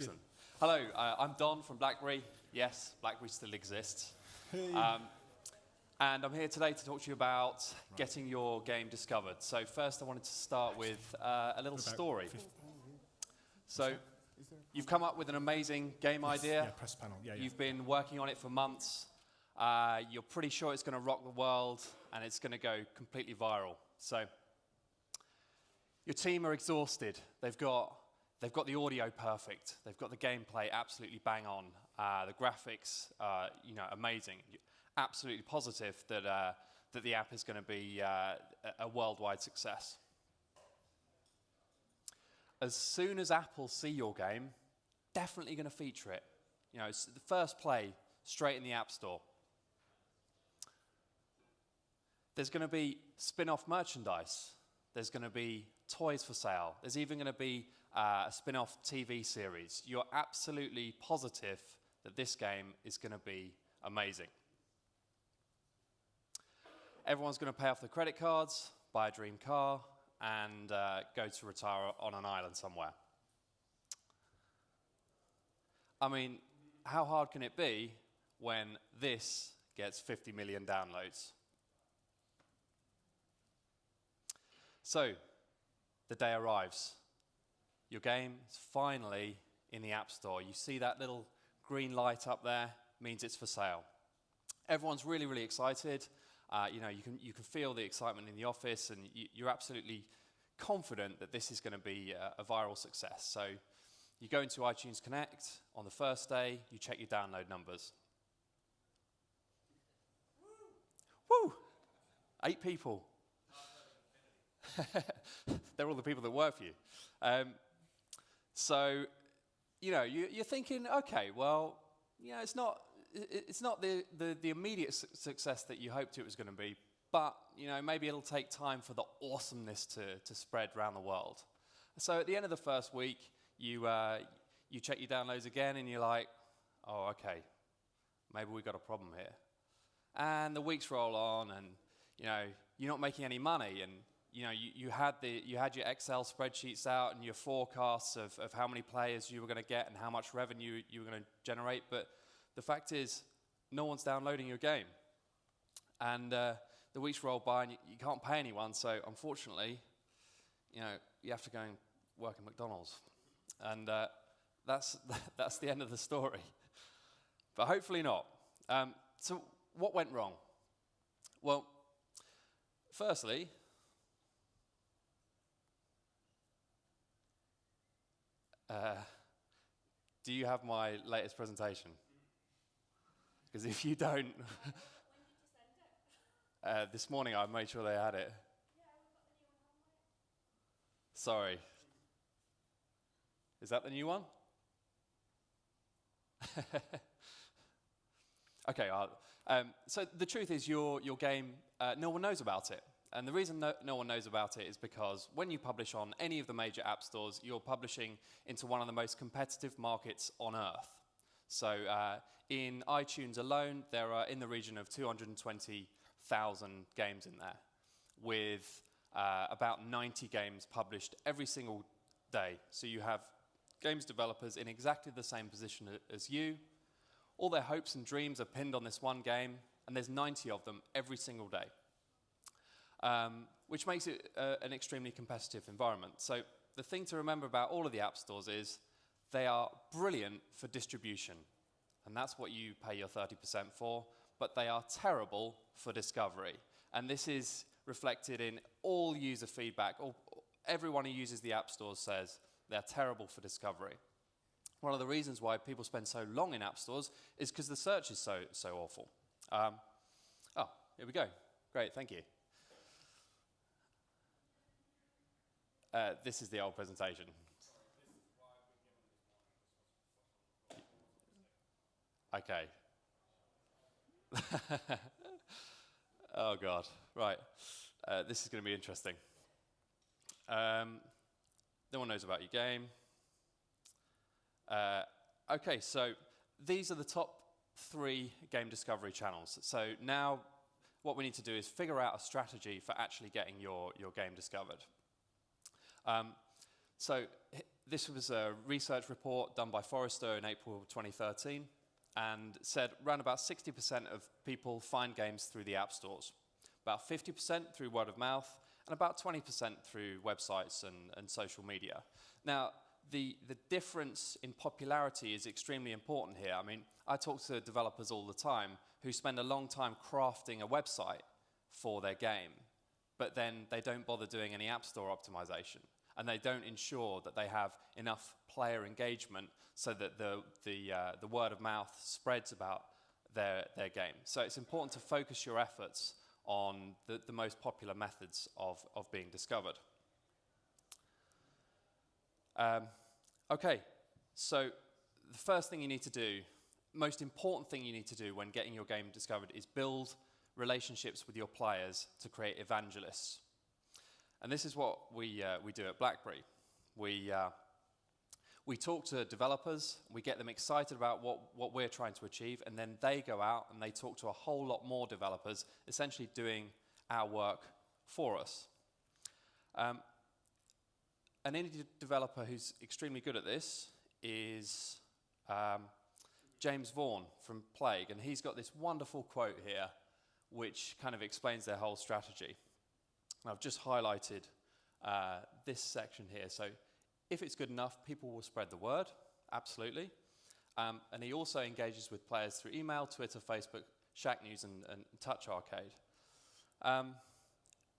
Excellent. Hello, I'm Don from BlackBerry. Yes, BlackBerry still exists. Hey. And I'm here today to talk to you about getting your game discovered. So first I wanted to start with a little story. So you've come up with an amazing game idea. Yeah, press panel. Yeah. You've been working on it for months. You're pretty sure it's going to rock the world and it's going to go completely viral. So your team are exhausted. They've got the audio perfect. They've got the gameplay absolutely bang on. The graphics, amazing. You're absolutely positive that the app is going to be a worldwide success. As soon as Apple see your game, definitely going to feature it. It's the first play straight in the App Store. There's going to be spin-off merchandise. There's going to be toys for sale. There's even going to be a spin-off TV series. You're absolutely positive that this game is going to be amazing. Everyone's going to pay off their credit cards, buy a dream car, and go to retire on an island somewhere. I mean, how hard can it be when this gets 50 million downloads? So, the day arrives. Your game is finally in the App Store. You see that little green light up there, means it's for sale. Everyone's really, really excited. You can feel the excitement in the office, and you're absolutely confident that this is going to be a viral success. So you go into iTunes Connect on the first day, you check your download numbers. Woo! 8 people. They're all the people that work for you. So, you're thinking, okay, well, it's not the immediate success that you hoped it was going to be, but maybe it'll take time for the awesomeness to spread around the world. So at the end of the first week, you check your downloads again, and you're like, oh, okay, maybe we've got a problem here. And the weeks roll on, and you're not making any money, and you had your Excel spreadsheets out and your forecasts of how many players you were going to get and how much revenue you were going to generate, but the fact is, no one's downloading your game. And the weeks roll by and you can't pay anyone, so unfortunately, you have to go and work at McDonald's. And that's the end of the story. But hopefully not. So what went wrong? Well, firstly, do you have my latest presentation? Because if you don't... When did you send it? This morning I made sure they had it. Yeah, we've got the new one, haven't we? Sorry. Is that the new one? Okay, so the truth is your game, no one knows about it. And the reason no one knows about it is because when you publish on any of the major app stores, you're publishing into one of the most competitive markets on Earth. So in iTunes alone, there are in the region of 220,000 games in there, with about 90 games published every single day. So you have games developers in exactly the same position as you. All their hopes and dreams are pinned on this one game, and there's 90 of them every single day, which makes it an extremely competitive environment. So the thing to remember about all of the app stores is they are brilliant for distribution, and that's what you pay your 30% for, but they are terrible for discovery. And this is reflected in all user feedback. Everyone who uses the app stores says they're terrible for discovery. One of the reasons why people spend so long in app stores is because the search is so awful. Here we go. Great, thank you. This is the old presentation. Okay. Oh, God. Right. This is going to be interesting. No one knows about your game. Okay, so these are the top 3 game discovery channels. So now what we need to do is figure out a strategy for actually getting your game discovered. So this was a research report done by Forrester in April 2013, and said around about 60% of people find games through the app stores, about 50% through word of mouth, and about 20% through websites and social media. Now, the difference in popularity is extremely important here. I mean, I talk to developers all the time who spend a long time crafting a website for their game, but then they don't bother doing any app store optimization, and they don't ensure that they have enough player engagement so that the word of mouth spreads about their game. So it's important to focus your efforts on the most popular methods of being discovered. Okay, so the first thing you need to do, most important thing you need to do when getting your game discovered is build relationships with your players to create evangelists. And this is what we do at BlackBerry. We talk to developers, we get them excited about what we're trying to achieve, and then they go out and they talk to a whole lot more developers, essentially doing our work for us. An indie developer who's extremely good at this is James Vaughan from Plague, and he's got this wonderful quote here which kind of explains their whole strategy. And I've just highlighted this section here. So if it's good enough, people will spread the word, absolutely. And he also engages with players through email, Twitter, Facebook, Shack News, and Touch Arcade.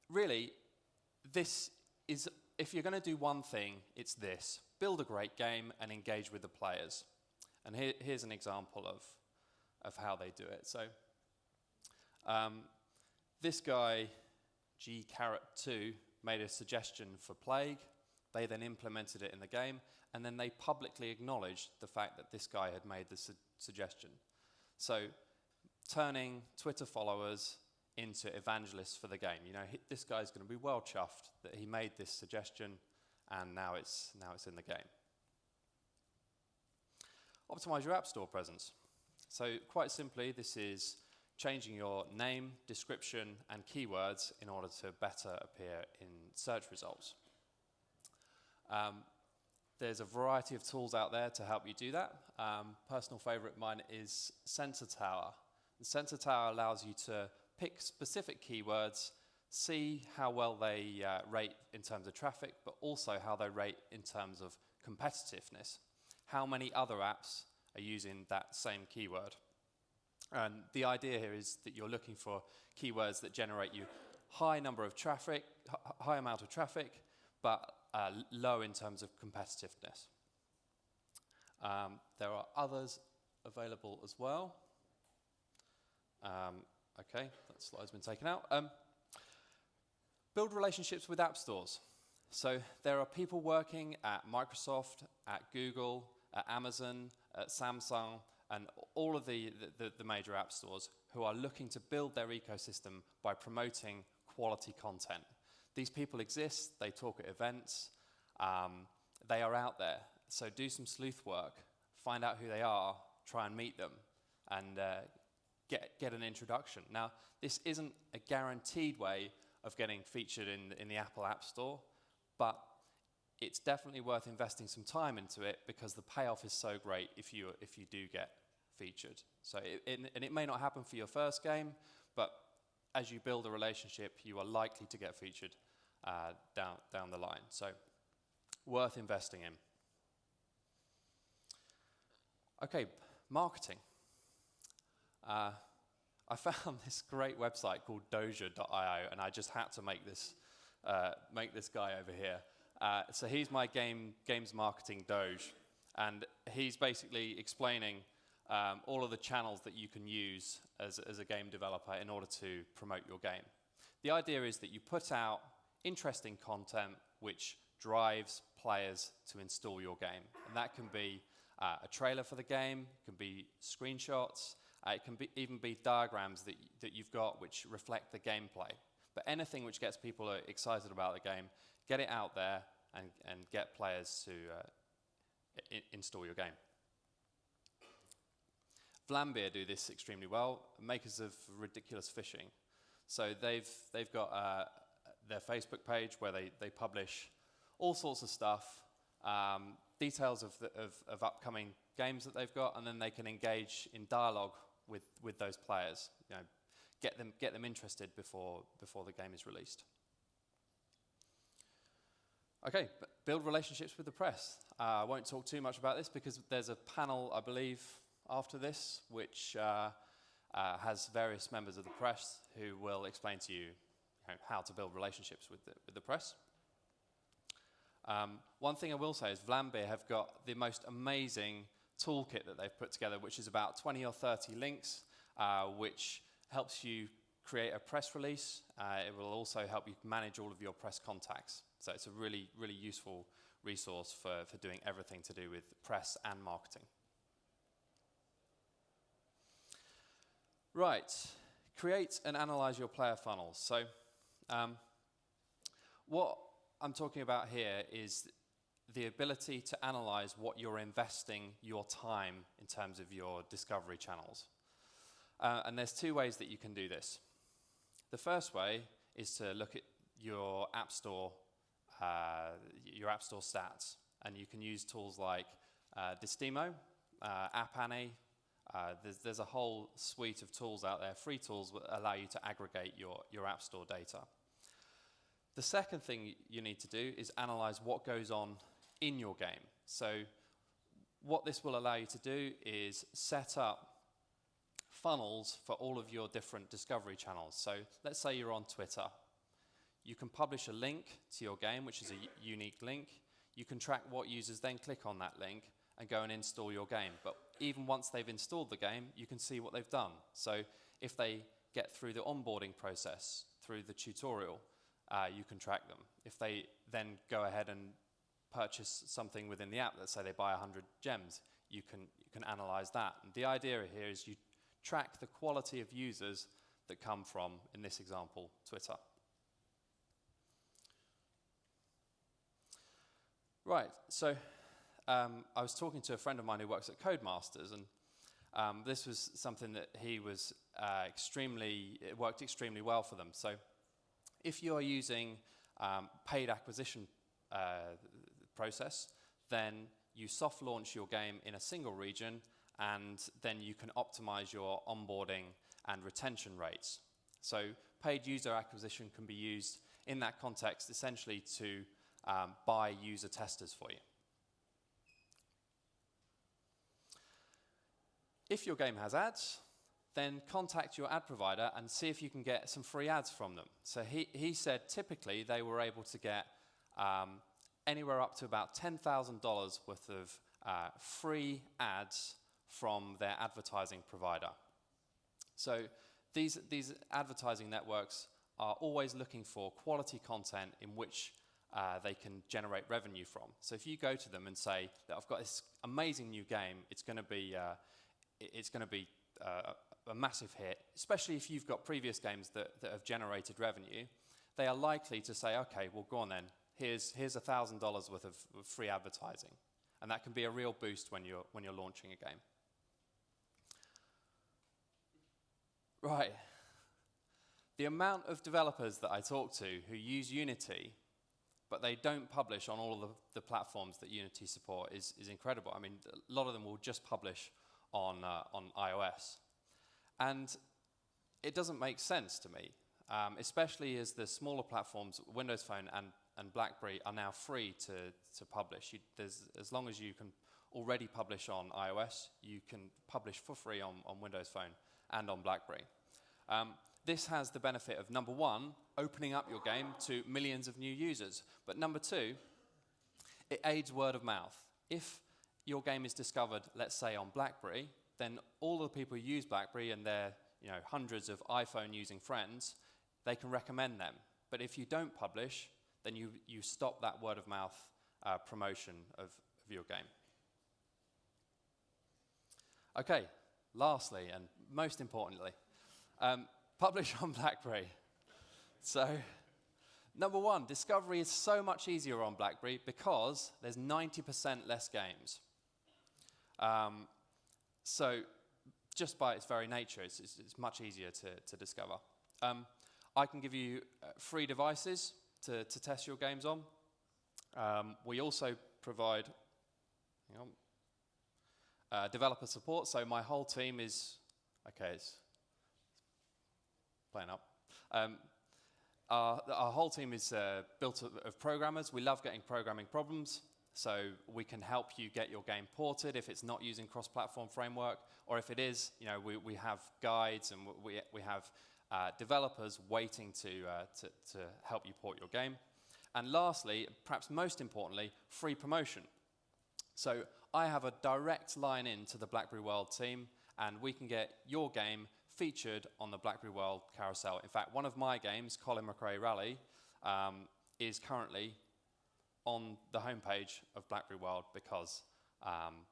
Really, this is, if you're going to do one thing, it's this. Build a great game and engage with the players. And here's an example of how they do it. So this guy, G-Carrot2, made a suggestion for Plague. They then implemented it in the game, and then they publicly acknowledged the fact that this guy had made the suggestion. So turning Twitter followers into evangelists for the game. You know, this guy's going to be well chuffed that he made this suggestion, and now it's in the game. Optimize your App Store presence. So quite simply, this is changing your name, description, and keywords in order to better appear in search results. There's a variety of tools out there to help you do that. Personal favorite of mine is Sensor Tower. The Sensor Tower allows you to pick specific keywords, see how well they rate in terms of traffic, but also how they rate in terms of competitiveness. How many other apps are using that same keyword? And the idea here is that you're looking for keywords that generate you high amount of traffic, but low in terms of competitiveness. There are others available as well. Okay, that slide's been taken out. Build relationships with app stores. So there are people working at Microsoft, at Google, at Amazon, at Samsung, and all of the major app stores who are looking to build their ecosystem by promoting quality content. These people exist, they talk at events, they are out there. So do some sleuth work, find out who they are, try and meet them, and get an introduction. Now, this isn't a guaranteed way of getting featured in the Apple App Store, but it's definitely worth investing some time into it because the payoff is so great if you do get featured. So it may not happen for your first game, but as you build a relationship, you are likely to get featured down the line. So worth investing in. Okay, marketing. I found this great website called doja.io, and I just had to make this guy over here. So he's my games marketing Doge, and he's basically explaining all of the channels that you can use as a game developer in order to promote your game. The idea is that you put out interesting content which drives players to install your game, and that can be a trailer for the game, it can be screenshots, it can even be diagrams that you've got which reflect the gameplay. But anything which gets people excited about the game, get it out there and get players to install your game. Vlambeer do this extremely well, makers of Ridiculous Fishing. So they've got their Facebook page where they publish all sorts of stuff details of upcoming games that they've got, and then they can engage in dialogue with those players. You know, get them interested before the game is released. Okay, build relationships with the press. I won't talk too much about this because there's a panel, I believe, after this, which has various members of the press who will explain to you, how to build relationships with the press. One thing I will say is Vlambeer have got the most amazing toolkit that they've put together, which is about 20 or 30 links, which helps you create a press release. It will also help you manage all of your press contacts. So it's a really, really useful resource for doing everything to do with press and marketing. Right, create and analyze your player funnels. So what I'm talking about here is the ability to analyze what you're investing your time in terms of your discovery channels. And there's two ways that you can do this. The first way is to look at your App Store stats, and you can use tools like Distimo, App Annie. There's a whole suite of tools out there, free tools that allow you to aggregate your App Store data. The second thing you need to do is analyze what goes on in your game. So what this will allow you to do is set up funnels for all of your different discovery channels. So let's say you're on Twitter. You can publish a link to your game, which is a unique link. You can track what users then click on that link and go and install your game. But even once they've installed the game, you can see what they've done. So if they get through the onboarding process, through the tutorial, you can track them. If they then go ahead and purchase something within the app, let's say they buy 100 gems, you can analyze that. And the idea here is you track the quality of users that come from, in this example, Twitter. Right, so I was talking to a friend of mine who works at Codemasters, and this was something that he was it worked extremely well for them. So if you are using paid acquisition process, then you soft launch your game in a single region, and then you can optimize your onboarding and retention rates. So paid user acquisition can be used in that context essentially to buy user testers for you. If your game has ads, then contact your ad provider and see if you can get some free ads from them. So he said typically they were able to get anywhere up to about $10,000 worth of free ads from their advertising provider. So these advertising networks are always looking for quality content in which they can generate revenue from. So if you go to them and say that I've got this amazing new game, it's going to be a massive hit, especially if you've got previous games that have generated revenue, they are likely to say, okay, well go on then, here's $1,000 worth of free advertising. And that can be a real boost when you're launching a game. Right. The amount of developers that I talk to who use Unity, but they don't publish on all of the platforms that Unity support is incredible. I mean, a lot of them will just publish on iOS. And it doesn't make sense to me, especially as the smaller platforms, Windows Phone and BlackBerry, are now free to publish. As long as you can already publish on iOS, you can publish for free on Windows Phone and on BlackBerry. This has the benefit of, number one, opening up your game to millions of new users. But number two, it aids word of mouth. If your game is discovered, let's say, on BlackBerry, then all the people who use BlackBerry and their hundreds of iPhone-using friends, they can recommend them. But if you don't publish, then you stop that word of mouth promotion of your game. Okay, lastly, and most importantly, publish on BlackBerry. So, number one, discovery is so much easier on BlackBerry because there's 90% less games. So, just by its very nature, it's much easier to discover. I can give you free devices to test your games on. We also provide hang on, developer support. So my whole team is, okay, it's playing up. Our whole team is built of programmers. We love getting programming problems. So we can help you get your game ported if it's not using cross-platform framework, or if it is, you know, we have guides and we have developers waiting to help you port your game. And lastly, perhaps most importantly, free promotion. So I have a direct line into the BlackBerry World team, and we can get your game featured on the BlackBerry World carousel. In fact, one of my games, Colin McRae Rally, is currently on the homepage of BlackBerry World because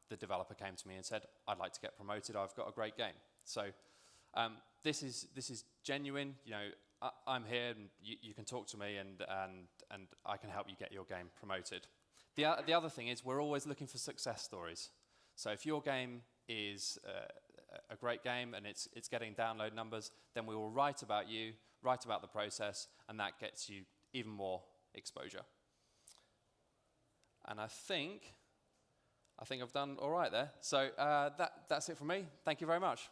the developer came to me and said, "I'd like to get promoted. I've got a great game." So this is genuine. You know, I'm here, and you can talk to me, and I can help you get your game promoted. The other thing is we're always looking for success stories. So if your game is a great game and it's getting download numbers, then we will write about you, write about the process, and that gets you even more exposure. And I think I've done all right there. So that's it from me. Thank you very much.